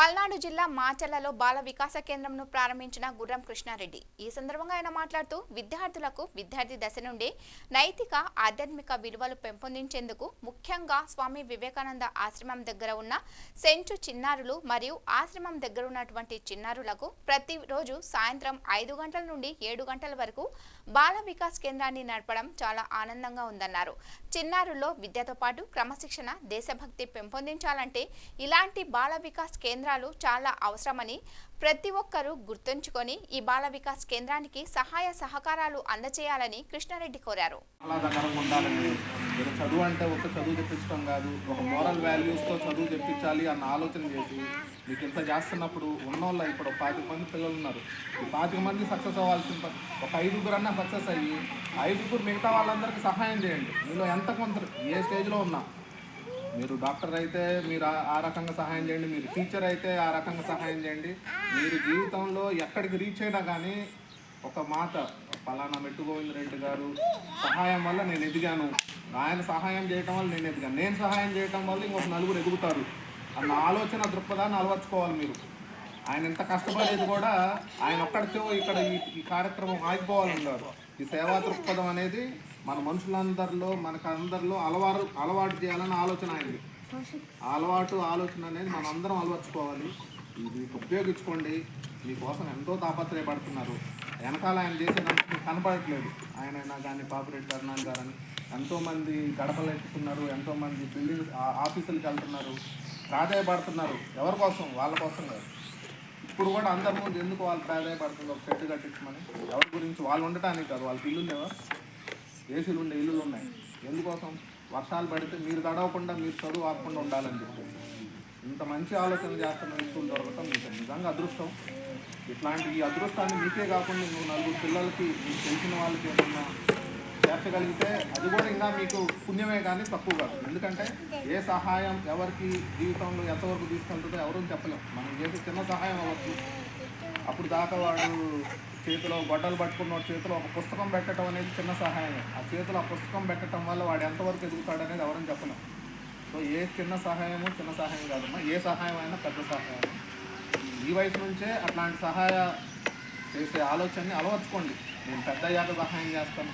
పల్నాడు జిల్లా మాచర్లలో బాల వికాస కేంద్రంను ప్రారంభించిన గుర్రం కృష్ణారెడ్డి ఈ సందర్భంగా ఆయన మాట్లాడుతూ విద్యార్థులకు విద్యార్థి దశ నుండి నైతిక ఆధ్యాత్మిక విలువలు పెంపొందించేందుకు ముఖ్యంగా స్వామి వివేకానంద ఆశ్రమం దగ్గర ఉన్న సెంచు చిన్నారులు మరియు ఆశ్రమం దగ్గర ఉన్నటువంటి చిన్నారులకు ప్రతిరోజు సాయంత్రం 5 గంటల నుండి 7 గంటల వరకు బాల వికాస్ కేంద్రాన్ని నడపడం చాలా ఆనందంగా ఉందన్నారు. చిన్నారుల్లో విద్యతో పాటు క్రమశిక్షణ దేశభక్తి పెంపొందించాలంటే ఇలాంటి బాల వికాస్ కేంద్రాలు చాలా అవసరమని ప్రతి ఒక్కరూ గుర్తుంచుకొని ఈ బాల వికాస్ కేంద్రానికి సహాయ సహకారాలు అందజేయాలని కృష్ణారెడ్డి కోరారు. చదువు అంటే ఒక చదువు తెప్పించడం కాదు, ఒక మోరల్ వాల్యూస్తో చదువు తెప్పించాలి అన్న ఆలోచన చేసి మీకు ఇంత చేస్తున్నప్పుడు ఉన్నోళ్ళ ఇప్పుడు 25 మంది పిల్లలు ఉన్నారు. ఈ 25 మంది సక్సెస్ అవ్వాల్సిన ఒక 5గురన్నా సక్సెస్ అయ్యి 5గురు మిగతా వాళ్ళందరికీ సహాయం చేయండి. మీలో ఎంత కొంత ఏ స్టేజ్లో ఉన్నా, మీరు డాక్టర్ అయితే మీరు ఆ రకంగా సహాయం చేయండి, మీరు టీచర్ అయితే ఆ రకంగా సహాయం చేయండి. మీరు జీవితంలో ఎక్కడికి రీచ్ అయినా కానీ ఒక మాట, పలానా మెట్టు గోవింద రెడ్డి గారు సహాయం వల్ల నేను ఎదిగాను, ఆయన సహాయం చేయటం వల్ల నేను ఎదిగాను, నేను సహాయం చేయటం వల్ల ఇంకొక నలుగురు ఎదుగుతారు అన్న ఆలోచన దృక్పథాన్ని అలవర్చుకోవాలి. మీరు ఆయన ఎంత కష్టపడేది కూడా ఆయన ఒక్కడితో ఇక్కడ ఈ కార్యక్రమం ఆగిపోవాలన్నారు. ఈ సేవా దృక్పథం అనేది మన మనుషులందరిలో మనకందరిలో అలవాటు చేయాలన్న ఆలోచన అయింది. ఆ ఆలోచన అనేది మనం అందరం అలవర్చుకోవాలి. ఇది ఉపయోగించుకోండి. మీకోసం ఎంతో తాపత్రయపడుతున్నారు. వెనకాల ఆయన చేసేదానికి మీకు కనపడట్లేదు. ఆయన కానీ పాపిరెడ్డి కరుణాని గారని ఎంతోమంది గడపలు ఎత్తుతున్నారు, ఎంతోమంది బిల్డింగ్ ఆఫీసులకు వెళ్తున్నారు, ప్రాధాయపడుతున్నారు. ఎవరి కోసం? వాళ్ళ కోసం కాదు. ఇప్పుడు కూడా అందరి ముందు ఎందుకు వాళ్ళు ప్రాధాయపడుతుంది? ఒక షెడ్ కట్టించమని. ఎవరి గురించి? వాళ్ళు ఉండటానికి కాదు, వాళ్ళకి ఇల్లు లేవా? ఏసీలు ఉండే ఇల్లులు ఉన్నాయి. ఎందుకోసం? వర్షాలు పడితే మీరు తడవకుండా, మీరు చదువు ఆపకుండా ఉండాలని చెప్పి ఇంత మంచి ఆలోచన చేస్తున్న వ్యక్తులు దొరకటం మీకు నిజంగా అదృష్టం. ఇట్లాంటి ఈ అదృష్టాన్ని మీకే కాకుండా నువ్వు 4 పిల్లలకి మీకు తెలిసిన వాళ్ళకి ఏమన్నా చేర్చగలిగితే అది కూడా ఇంకా మీకు పుణ్యమే కానీ తక్కువ కాదు. ఎందుకంటే ఏ సహాయం ఎవరికి జీవితంలో ఎంతవరకు తీసుకెళ్తుందో ఎవరూ చెప్పలేం. మనం చేసే చిన్న సహాయం అవ్వచ్చు. అప్పుడు దాకా వాడు చేతిలో గొడ్డలు పట్టుకున్న చేతిలో ఒక పుస్తకం పెట్టడం అనేది చిన్న సహాయమే. ఆ చేతిలో ఆ పుస్తకం పెట్టడం వల్ల వాడు ఎంతవరకు ఎదుగుతాడు అనేది ఎవరని చెప్పలేం. సో ఏ చిన్న సహాయం కాదమ్మా, ఏ సహాయం అయినా పెద్ద సహాయం. ఈ వయసు నుంచే అట్లాంటి సహాయ చేసే ఆలోచనని అలవర్చుకోండి. నేను పెద్ద అయ్యాక సహాయం చేస్తాను.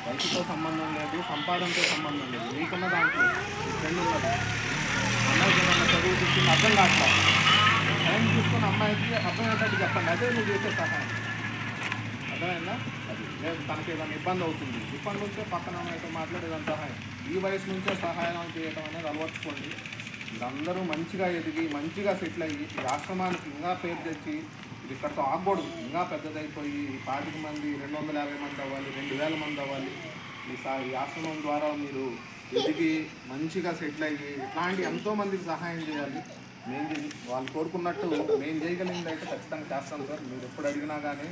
వయసుతో సంబంధం లేదు, సంపాదనతో సంబంధం లేదు. మీకున్న దాంట్లో ఫ్రెండ్ ఉన్నది, అమ్మాయికి ఏమన్నా చదువు తీసుకుని అర్థం కావట్లా, టైం చూసుకుని అమ్మాయికి అర్థమయ్యేటట్టు చెప్పండి. అదే నువ్వు చేసే సహాయం. అర్థమైందా? అది లేదు, తనకి ఏదైనా ఇబ్బంది అవుతుంది, ఇప్పటి నుంచే పక్కన అమ్మాయితో మాట్లాడేదాని సహాయం. ఈ వయసు నుంచే సహాయం చేయడం అనేది అలవర్చుకోండి. మీరందరూ మంచిగా ఎదిగి మంచిగా సెటిల్ అయ్యి ఈ ఆశ్రమానికి ఇంకా పేరు తెచ్చి ఇది ఇక్కడితో ఆగకూడదు. ఇంకా పెద్దదైపోయి 25 మంది 250 మంది అవ్వాలి, 2000 మంది అవ్వాలి. ఈ ఆశ్రమం ద్వారా మీరు ఎదిగి మంచిగా సెటిల్ అయ్యి ఇట్లాంటి ఎంతోమందికి సహాయం చేయాలి. వాళ్ళు కోరుకున్నట్టు మేము చేయగలిగింది అయితే ఖచ్చితంగా చేస్తాం సార్. మీరు ఎప్పుడు అడిగినా కానీ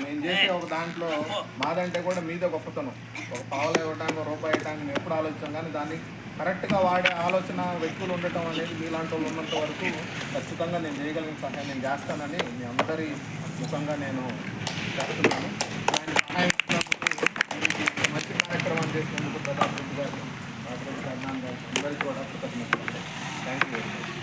మేము చేసే ఒక దాంట్లో మాదంటే కూడా మీదే గొప్పతనం. ఒక పావులు ఇవ్వడానికి, రూపాయి ఇవ్వడానికి మేము ఎప్పుడు ఆలోచించాం, కానీ దాన్ని కరెక్ట్గా వాడే ఆలోచన వ్యక్తులు ఉండటం అనేది మీలాంటి వాళ్ళు ఉన్నంత వరకు ఖచ్చితంగా నేను చేయగలిగిన సహాయం నేను చేస్తానని మీ అందరి ముఖంగా నేను చేస్తున్నాను. సహాయం మంచి కార్యక్రమం చేసినందుకు ప్రధానమంత్రి గారు, అందరికీ కూడా కృతజ్ఞతలు. Thank you very much.